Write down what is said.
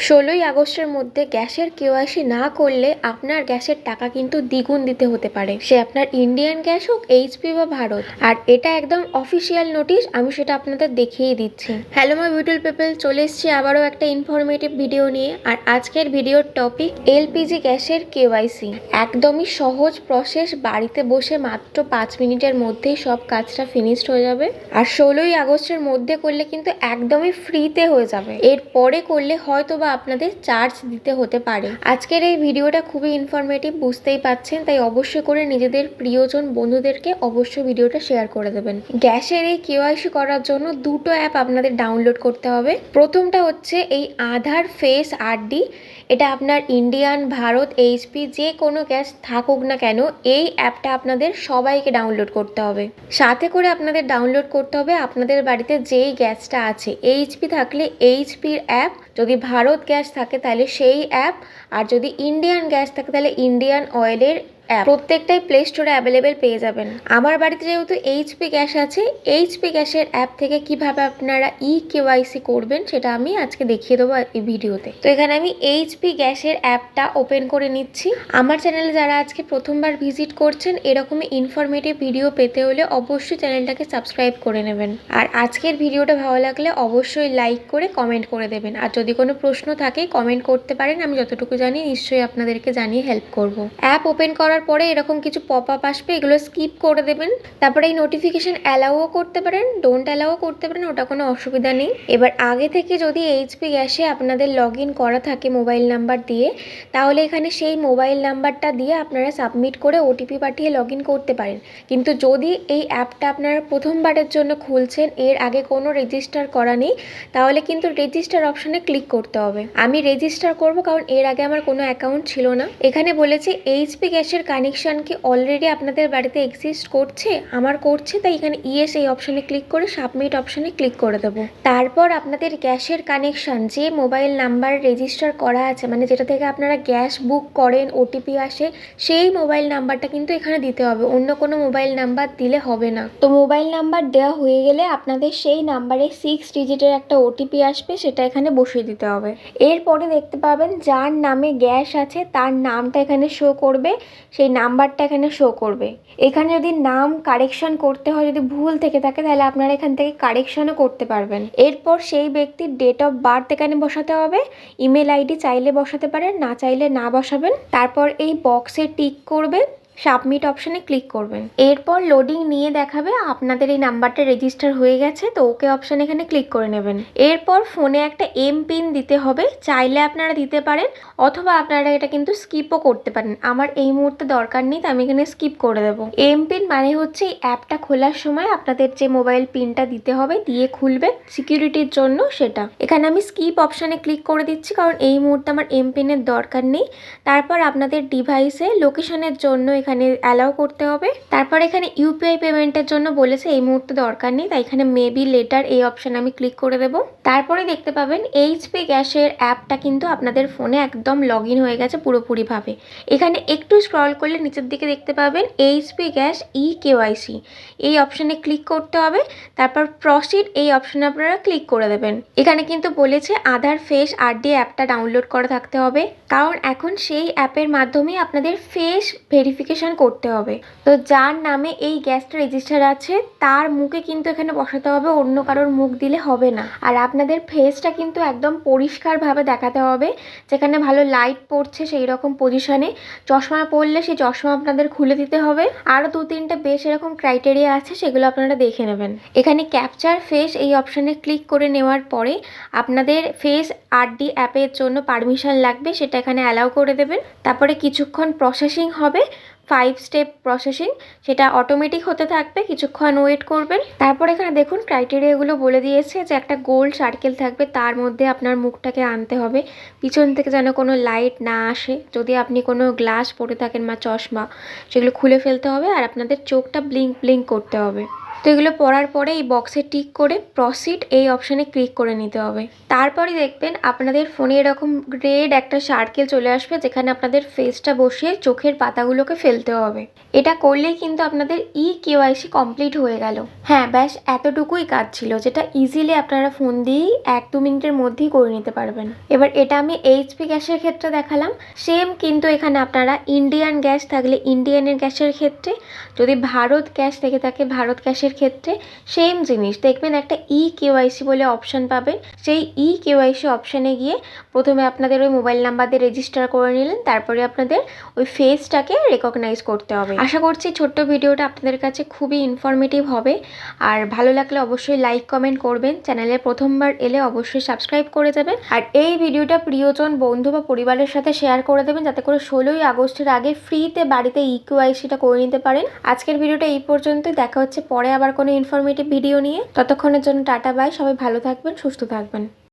১৬ই আগস্টের মধ্যে গ্যাসের কেওয়াইসি না করলে আপনার গ্যাসের টাকা কিন্তু দ্বিগুণ দিতে হতে পারে, সে আপনার ইন্ডিয়ান গ্যাস হোক, এইচপি বা ভারত। আর এটা একদম অফিসিয়াল নোটিশ, আমি সেটা আপনাদের দেখিয়ে দিচ্ছি। হ্যালো মাই বিউটিফুল পিপল, চলে এসেছি আবারও একটা ইনফরমেটিভ ভিডিও নিয়ে। আর আজকের ভিডিওর টপিক এলপিজি গ্যাসের কেওয়াইসি। একদমই সহজ প্রসেস, বাড়িতে বসে মাত্র 5 মিনিটের মধ্যেই সব কাজটা ফিনিশড হয়ে যাবে। আর ১৬ই আগস্টের মধ্যে করলে কিন্তু একদমই ফ্রিতে হয়ে যাবে। এরপরে করলে হয়তো বা আপনাদের চার্জ দিতে হতে পারে। আজকের এই ভিডিওটা খুবই ইনফরমেটিভ, বুঝতেই পাচ্ছেন, তাই অবশ্যই করে নিজেদের প্রিয়জন বন্ধুদেরকে অবশ্যই ভিডিওটা শেয়ার করে দেবেন। গ্যাসের এই কেওয়াইসি করার জন্য দুটো অ্যাপ আপনাদের ডাউনলোড করতে হবে। প্রথমটা হচ্ছে এই আধার ফেস আরডি। এটা আপনার ইন্ডিয়ান, ভারত, এইচপি যে কোনো গ্যাস থাকুক না কেন, এই অ্যাপটা আপনাদের সবাইকে ডাউনলোড করতে হবে। সাথে করে আপনাদের ডাউনলোড করতে হবে আপনাদের বাড়িতে যেই গ্যাসটা আছে। এইচপি থাকলে এইচপির অ্যাপ, যদি ভারত গ্যাস থাকে তাহলে সেই অ্যাপ, আর যদি ইন্ডিয়ান গ্যাস থাকে তাহলে ইন্ডিয়ান অয়েলের অ্যাপ। প্রত্যেকটাই প্লে স্টোরে অ্যাভেলেবেল পেয়ে যাবেন। আমার বাড়িতে যেহেতু এইচপি গ্যাস আছে, এইচপি গ্যাসের অ্যাপ থেকে কিভাবে আপনারা কেওয়াইসি করবেন সেটা আমি আজকে দেখিয়ে দেবো এই ভিডিওতে। তো এখানে আমি এইচপি গ্যাসের অ্যাপটা ওপেন করে নিচ্ছি। আমার চ্যানেলে যারা আজকে প্রথমবার ভিজিট করছেন, এরকমই ইনফরমেটিভ ভিডিও পেতে হলে অবশ্যই চ্যানেলটাকে সাবস্ক্রাইব করে নেবেন। আর আজকের ভিডিওটা ভালো লাগলে অবশ্যই লাইক করে কমেন্ট করে দেবেন। আর যদি কোনো প্রশ্ন থাকে কমেন্ট করতে পারেন, আমি যতটুকু জানি নিশ্চয়ই আপনাদেরকে জানিয়ে হেল্প করব। অ্যাপ ওপেন করার পরে এরকম কিছু পপ আপ আসবে, এগুলো স্কিপ করে দেবেন। তারপরে এই নোটিফিকেশন অ্যালাউও করতে পারেন, ডোন্ট অ্যালাউও করতে পারেন, ওটা কোনো অসুবিধা নেই। এবার আগে থেকে যদি এইচপি গ্যাসে আপনাদের লগ ইন করা থাকে মোবাইল নাম্বার দিয়ে, তাহলে এখানে সেই মোবাইল নাম্বারটা দিয়ে আপনারা সাবমিট করে ওটিপি পাঠিয়ে লগ ইন করতে পারেন। কিন্তু যদি এই অ্যাপটা আপনারা প্রথমবারের জন্য খুলছেন, এর আগে কোনো রেজিস্টার করা নেই, তাহলে কিন্তু রেজিস্টার অপশানে ক্লিক করতে হবে। আমি রেজিস্টার করব, কারণ এর আগে আমার কোনো অ্যাকাউন্ট ছিল না। এখানে বলেছে এইচপি গ্যাসের কানেকশন কি অলরেডি আপনাদের বাড়িতে এক্সিস্ট করছে, আমার করছে, তাই এখানে ইয়েস এই অপশানে ক্লিক করে সাবমিট অপশানে ক্লিক করে দেবো। তারপর আপনাদের গ্যাসের কানেকশন যে মোবাইল নাম্বার রেজিস্টার করা আছে, মানে যেটা থেকে আপনারা গ্যাস বুক করেন, ওটিপি আসে, সেই মোবাইল নাম্বারটা কিন্তু এখানে দিতে হবে। অন্য কোনো মোবাইল নাম্বার দিলে হবে না। তো মোবাইল নাম্বার দেওয়া হয়ে গেলে আপনাদের সেই নাম্বারে 6 ডিজিটের একটা ওটিপি আসবে, সেটা এখানে বসিয়ে দিতে হবে। এরপরে দেখতে পাবেন যার নামে গ্যাস আছে তার নামটা এখানে শো করবে, সেই নাম্বারটা এখানে শো করবে। এখানে যদি নাম কারেকশন করতে হয়, যদি ভুল থেকে থাকে, তাহলে আপনারা এখান থেকে কারেকশনও করতে পারবেন। এরপর সেই ব্যক্তির ডেট অফ বার্থ এখানে বসাতে হবে। ইমেল আইডি চাইলে বসাতে পারেন, না চাইলে না বসাবেন। তারপর এই বক্সে টিক করবেন, সাবমিট অপশানে ক্লিক করবেন। এরপর লোডিং নিয়ে দেখাবে আপনাদের এই নাম্বারটা রেজিস্টার হয়ে গেছে, তো ওকে অপশান এখানে ক্লিক করে নেবেন। এরপর ফোনে একটা এমপিন দিতে হবে, চাইলে আপনারা দিতে পারেন, অথবা আপনারা এটা কিন্তু স্কিপও করতে পারেন। আমার এই মুহূর্তে দরকার নেই, তো আমি এখানে স্কিপ করে দেবো। এমপিন মানে হচ্ছে এই অ্যাপটা খোলার সময় আপনাদের যে মোবাইল পিনটা দিতে হবে, দিয়ে খুলবেন সিকিউরিটির জন্য, সেটা। এখানে আমি স্কিপ অপশানে ক্লিক করে দিচ্ছি, কারণ এই মুহূর্তে আমার এমপিনের দরকার নেই। তারপর আপনাদের ডিভাইসে লোকেশনের জন্য এখানে অ্যালাউ করতে হবে। তারপর এখানে ইউপিআই পেমেন্টের জন্য বলেছে, এই মুহূর্তে দরকার নেই, তাই এখানে মেবি লেটার এই অপশান আমি ক্লিক করে দেবো। তারপরে দেখতে পাবেন এইচপি গ্যাসের অ্যাপটা কিন্তু আপনাদের ফোনে একদম লগ ইন হয়ে গেছে পুরোপুরিভাবে। এখানে একটু স্ক্রল করলে নিচের দিকে দেখতে পাবেন এইচপি গ্যাস কেওয়াইসি, এই অপশানে ক্লিক করতে হবে। তারপর প্রসিড এই অপশানে আপনারা ক্লিক করে দেবেন। এখানে কিন্তু বলেছে আধার ফেস আরডি অ্যাপটা ডাউনলোড করা থাকতে হবে, কারণ এখন সেই অ্যাপের মাধ্যমে আপনাদের ফেস ভেরিফিকেশন করতে হবে। তো যার নামে এই গ্যাসটা রেজিস্টার আছে তার মুখে কিন্তু এখানে বসাতে হবে, অন্য কারোর মুখ দিলে হবে না। আর আপনাদের ফেসটা কিন্তু একদম পরিষ্কারভাবে দেখাতে হবে, যেখানে ভালো লাইট পড়ছে সেই রকম পজিশনে। চশমা পরলে সেই চশমা আপনাদের খুলে দিতে হবে। আরও 2-3টে বেশ এরকম ক্রাইটেরিয়া আছে, সেগুলো আপনারা দেখে নেবেন। এখানে ক্যাপচার ফেস এই অপশানে ক্লিক করে নেওয়ার পরে আপনাদের ফেস আরডি অ্যাপের জন্য পারমিশন লাগবে, সেটা এখানে অ্যালাউ করে দেবেন। তারপরে কিছুক্ষণ প্রসেসিং হবে, 5 স্টেপ প্রসেসিং, সেটা অটোমেটিক হতে থাকবে, কিছুক্ষণ ওয়েট করবেন। তারপর এখানে দেখুন ক্রাইটেরিয়াগুলো বলে দিয়েছে, যে একটা গোল্ড সার্কেল থাকবে, তার মধ্যে আপনার মুখটাকে আনতে হবে, পিছন থেকে যেন কোনো লাইট না আসে। যদি আপনি কোনো গ্লাস পরে থাকেন বা চশমা, সেগুলো খুলে ফেলতে হবে। আর আপনাদের চোখটা ব্লিঙ্ক করতে হবে। তো এগুলো পড়ার পরে এই বক্সে টিক করে প্রসিড এই অপশানে ক্লিক করে নিতে হবে। তারপরে দেখবেন আপনাদের ফোনে এরকম রেড একটা সার্কেল চলে আসবে, যেখানে আপনাদের ফেসটা বসিয়ে চোখের পাতাগুলোকে ফেলতে হবে। এটা করলেই কিন্তু আপনাদের কেওয়াইসি কমপ্লিট হয়ে গেল। হ্যাঁ, ব্যাস এতটুকুই কাজ ছিল, যেটা ইজিলি আপনারা ফোন দিয়েই 1-2 মিনিটের মধ্যেই করে নিতে পারবেন। এবার এটা আমি এইচপি গ্যাসের ক্ষেত্রে দেখালাম। সেম কিন্তু এখানে আপনারা ইন্ডিয়ান গ্যাস থাকলে ইন্ডিয়ানের গ্যাসের ক্ষেত্রে, যদি ভারত গ্যাস থেকে থাকে ভারত গ্যাসের ক্ষেত্রে সেম জিনিস। দেখবেন একটা কেওয়াইসি বলে অপশান পাবেন, সেই কেওয়াইসি অপশানে গিয়ে প্রথমে আপনাদের ওই মোবাইল নাম্বার দিয়ে রেজিস্টার করে নিলেন, তারপরে আপনাদের ওই ফেসটাকে রেকগনাইজ করতে হবে। আশা করছি ছোট্ট ভিডিওটা আপনাদের কাছে খুবই ইনফরমেটিভ হবে। আর ভালো লাগলে অবশ্যই লাইক কমেন্ট করবেন, চ্যানেলে প্রথমবার এলে অবশ্যই সাবস্ক্রাইব করে যাবেন, আর এই ভিডিওটা প্রিয়জন বন্ধু বা পরিবারের সাথে শেয়ার করে দেবেন, যাতে করে 16ই আগস্টের আগে ফ্রিতে বাড়িতে কেওয়াইসিটা করে নিতে পারেন। আজকের ভিডিওটা এই পর্যন্তই, দেখা হচ্ছে পরে আবার কোনো ইনফরমেটিভ ভিডিও নিয়ে। ততক্ষণের জন্য টাটা বাই, সবাই ভালো থাকবেন, সুস্থ থাকবেন।